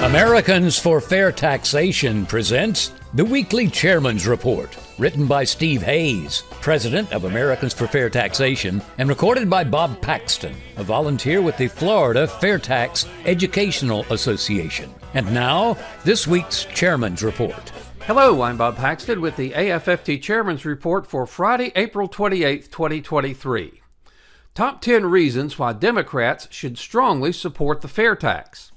Americans for Fair Taxation presents the Weekly Chairman's Report, written by Steve Hayes, president of Americans for Fair Taxation, and recorded by Bob Paxton, a volunteer with the Florida FAIRtax Educational Association. And now, this week's Chairman's Report. Hello, I'm Bob Paxton with the AFFT Chairman's Report for Friday, April 28, 2023. Top 10 reasons why Democrats should strongly support the FAIRtax.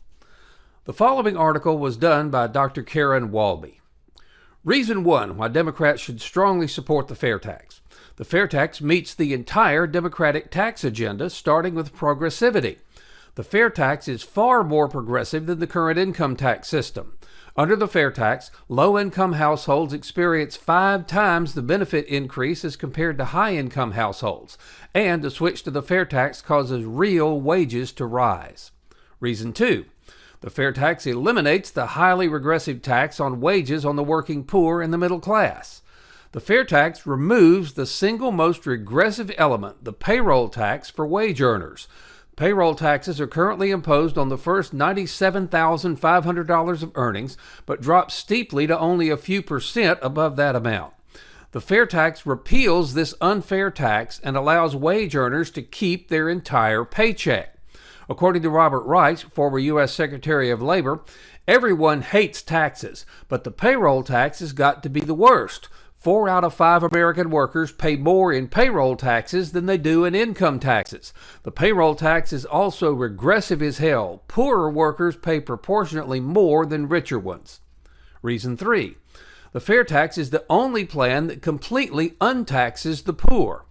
The following article was done by Dr. Karen Walby. Reason 1 why Democrats should strongly support the FAIRtax. The FAIRtax meets the entire Democratic tax agenda, starting with progressivity. The FAIRtax is far more progressive than the current income tax system. Under the FAIRtax, low-income households experience 5 times the benefit increase as compared to high-income households, and the switch to the FAIRtax causes real wages to rise. Reason 2. The FAIRtax eliminates the highly regressive tax on wages on the working poor and the middle class. The FAIRtax removes the single most regressive element, the payroll tax for wage earners. Payroll taxes are currently imposed on the first $97,500 of earnings, but drop steeply to only a few percent above that amount. The FAIRtax repeals this unfair tax and allows wage earners to keep their entire paycheck. According to Robert Reich, former U.S. Secretary of Labor, everyone hates taxes, but the payroll tax has got to be the worst. 4 out of 5 American workers pay more in payroll taxes than they do in income taxes. The payroll tax is also regressive as hell. Poorer workers pay proportionately more than richer ones. Reason 3. The FAIRtax is the only plan that completely untaxes the poor.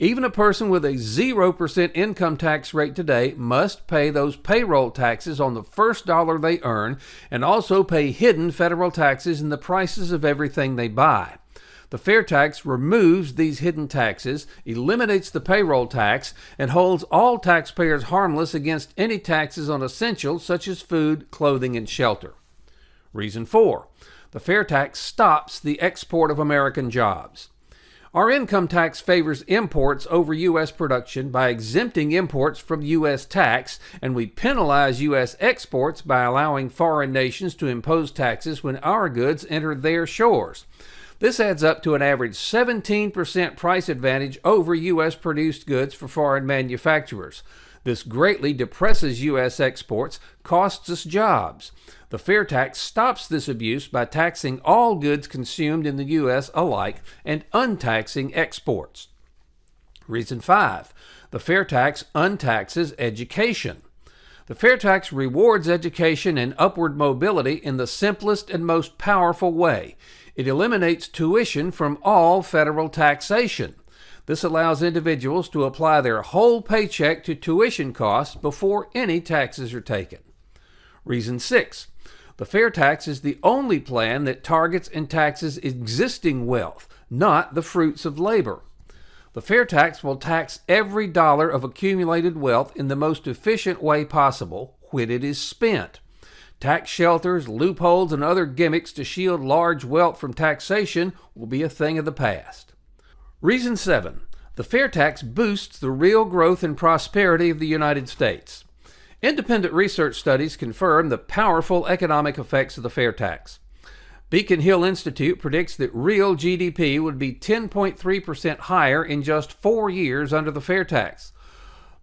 Even a person with a 0% income tax rate today must pay those payroll taxes on the first dollar they earn and also pay hidden federal taxes in the prices of everything they buy. The FAIRtax removes these hidden taxes, eliminates the payroll tax, and holds all taxpayers harmless against any taxes on essentials such as food, clothing, and shelter. Reason 4. The FAIRtax stops the export of American jobs. Our income tax favors imports over U.S. production by exempting imports from U.S. tax, and we penalize U.S. exports by allowing foreign nations to impose taxes when our goods enter their shores. This adds up to an average 17% price advantage over U.S. produced goods for foreign manufacturers. This greatly depresses U.S. exports, costs us jobs. The FAIRtax stops this abuse by taxing all goods consumed in the U.S. alike and untaxing exports. Reason 5. The FAIRtax untaxes education. The FAIRtax rewards education and upward mobility in the simplest and most powerful way. It eliminates tuition from all federal taxation. This allows individuals to apply their whole paycheck to tuition costs before any taxes are taken. Reason 6. The FAIRtax is the only plan that targets and taxes existing wealth, not the fruits of labor. The FAIRtax will tax every dollar of accumulated wealth in the most efficient way possible when it is spent. Tax shelters, loopholes, and other gimmicks to shield large wealth from taxation will be a thing of the past. Reason 7. The FAIRtax boosts the real growth and prosperity of the United States. Independent research studies confirm the powerful economic effects of the FAIRtax. Beacon Hill Institute predicts that real GDP would be 10.3% higher in just 4 years under the FAIRtax.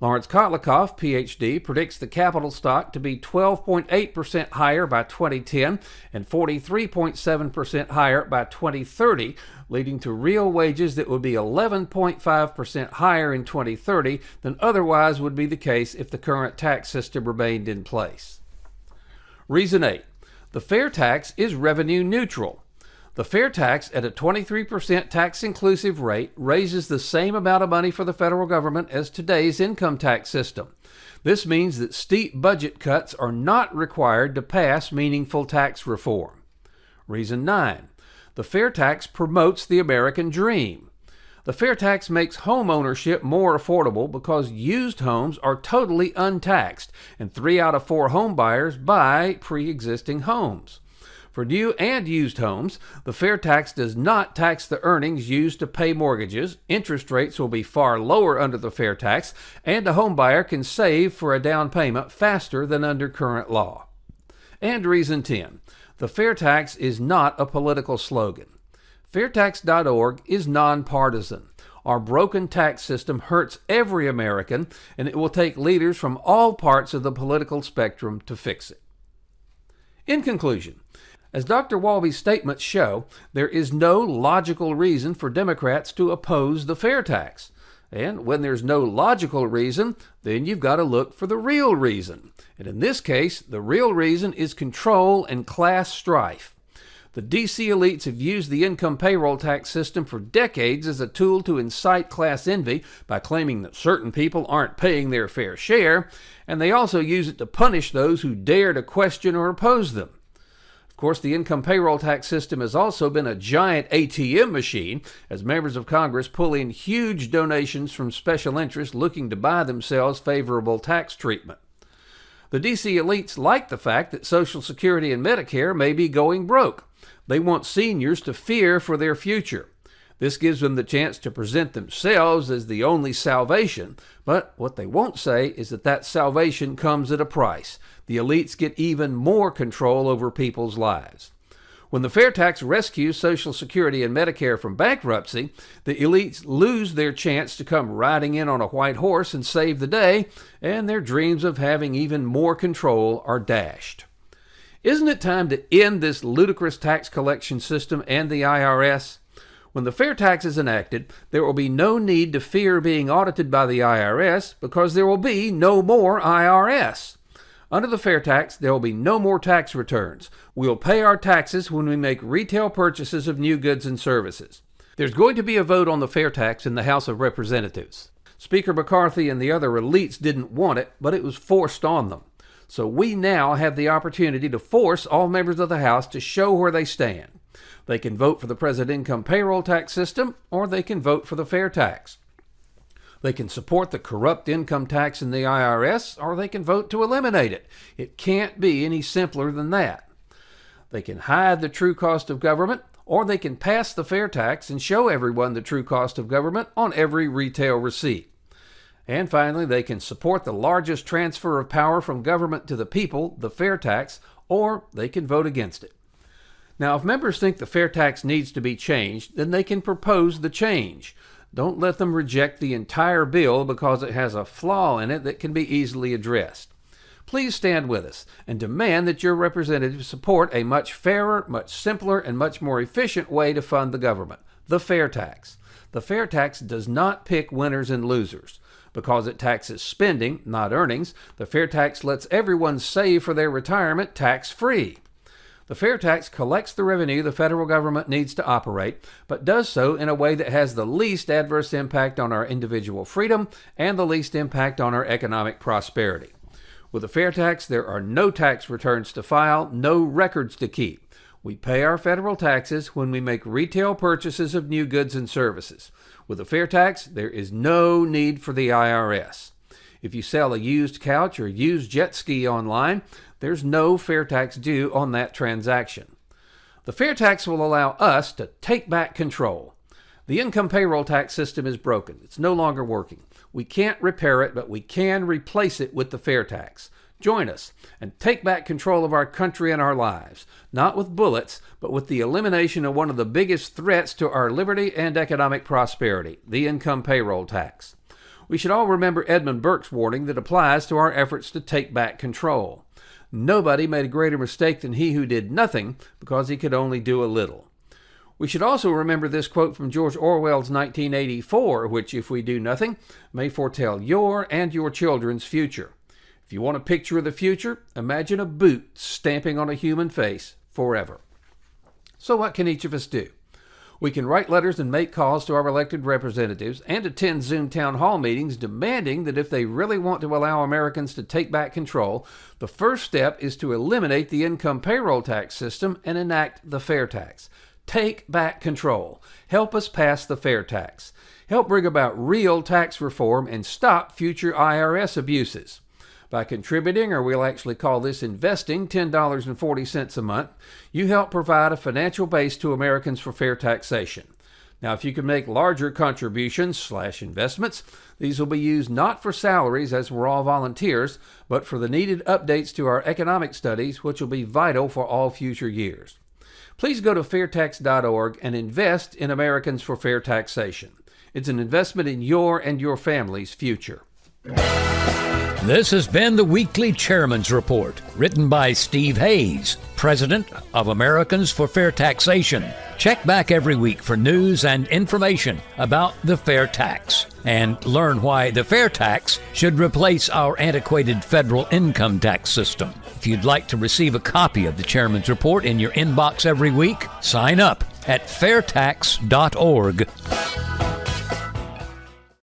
Lawrence Kotlikoff, Ph.D., predicts the capital stock to be 12.8% higher by 2010 and 43.7% higher by 2030, leading to real wages that would be 11.5% higher in 2030 than otherwise would be the case if the current tax system remained in place. Reason 8. The FAIRtax is revenue neutral. The FAIRtax at a 23% tax-inclusive rate raises the same amount of money for the federal government as today's income tax system. This means that steep budget cuts are not required to pass meaningful tax reform. Reason 9. The FAIRtax promotes the American dream. The FAIRtax makes home ownership more affordable because used homes are totally untaxed, and 3 out of 4 home buyers buy pre-existing homes. For new and used homes, the FAIRtax does not tax the earnings used to pay mortgages. Interest rates will be far lower under the FAIRtax, and a home buyer can save for a down payment faster than under current law. And reason 10, the fair tax is not a political slogan. FAIRtax.org is nonpartisan. Our broken tax system hurts every American, and it will take leaders from all parts of the political spectrum to fix it. In conclusion, as Dr. Walby's statements show, there is no logical reason for Democrats to oppose the fair tax. And when there's no logical reason, then you've got to look for the real reason. And in this case, the real reason is control and class strife. The D.C. elites have used the income payroll tax system for decades as a tool to incite class envy by claiming that certain people aren't paying their fair share, and they also use it to punish those who dare to question or oppose them. Of course, the income payroll tax system has also been a giant ATM machine as members of Congress pull in huge donations from special interests looking to buy themselves favorable tax treatment. The D.C. elites like the fact that Social Security and Medicare may be going broke. They want seniors to fear for their future. This gives them the chance to present themselves as the only salvation, but what they won't say is that that salvation comes at a price. The elites get even more control over people's lives. When the fair tax rescues Social Security and Medicare from bankruptcy, the elites lose their chance to come riding in on a white horse and save the day, and their dreams of having even more control are dashed. Isn't it time to end this ludicrous tax collection system and the IRS? When the fair tax is enacted, there will be no need to fear being audited by the IRS because there will be no more IRS. Under the fair tax, there will be no more tax returns. We'll pay our taxes when we make retail purchases of new goods and services. There's going to be a vote on the fair tax in the House of Representatives. Speaker McCarthy and the other elites didn't want it, but it was forced on them. So we now have the opportunity to force all members of the House to show where they stand. They can vote for the present income payroll tax system, or they can vote for the fair tax. They can support the corrupt income tax in the IRS, or they can vote to eliminate it. It can't be any simpler than that. They can hide the true cost of government, or they can pass the fair tax and show everyone the true cost of government on every retail receipt. And finally, they can support the largest transfer of power from government to the people, the fair tax, or they can vote against it. Now, if members think the fair tax needs to be changed, then they can propose the change. Don't let them reject the entire bill because it has a flaw in it that can be easily addressed. Please stand with us and demand that your representatives support a much fairer, much simpler, and much more efficient way to fund the government, the fair tax. The fair tax does not pick winners and losers. Because it taxes spending, not earnings, the fair tax lets everyone save for their retirement tax-free. The fair tax collects the revenue the federal government needs to operate, but does so in a way that has the least adverse impact on our individual freedom and the least impact on our economic prosperity. With the fair tax, there are no tax returns to file, no records to keep. We pay our federal taxes when we make retail purchases of new goods and services. With a fair tax, there is no need for the IRS. If you sell a used couch or used jet ski online, there's no fair tax due on that transaction. The fair tax will allow us to take back control. The income payroll tax system is broken. It's no longer working. We can't repair it, but we can replace it with the fair tax. Join us and take back control of our country and our lives, not with bullets, but with the elimination of one of the biggest threats to our liberty and economic prosperity, the income payroll tax. We should all remember Edmund Burke's warning that applies to our efforts to take back control. Nobody made a greater mistake than he who did nothing because he could only do a little. We should also remember this quote from George Orwell's 1984, which, if we do nothing, may foretell your and your children's future. If you want a picture of the future, imagine a boot stamping on a human face forever. So what can each of us do? We can write letters and make calls to our elected representatives and attend Zoom town hall meetings demanding that if they really want to allow Americans to take back control, the first step is to eliminate the income payroll tax system and enact the fair tax. Take back control. Help us pass the fair tax. Help bring about real tax reform and stop future IRS abuses. By contributing, or we'll actually call this investing, $10.40 a month, you help provide a financial base to Americans for fair taxation. Now, if you can make larger contributions / investments, these will be used not for salaries, as we're all volunteers, but for the needed updates to our economic studies, which will be vital for all future years. Please go to FAIRtax.org and invest in Americans for Fair Taxation. It's an investment in your and your family's future. This has been the Weekly Chairman's Report, written by Steve Hayes, President of Americans for Fair Taxation. Check back every week for news and information about the fair tax, and learn why the fair tax should replace our antiquated federal income tax system. If you'd like to receive a copy of the Chairman's Report in your inbox every week, sign up at FAIRtax.org.